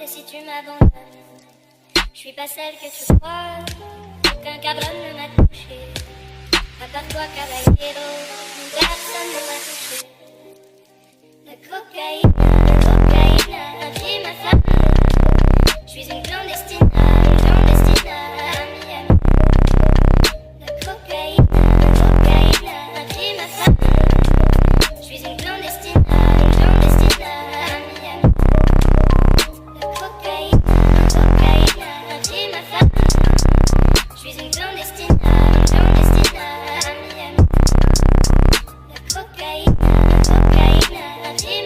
Et si tu m'abandonnes, je suis pas celle que tu crois. Aucun cabron ne m'a touché. À part toi, caballero, personne ne m'a touché.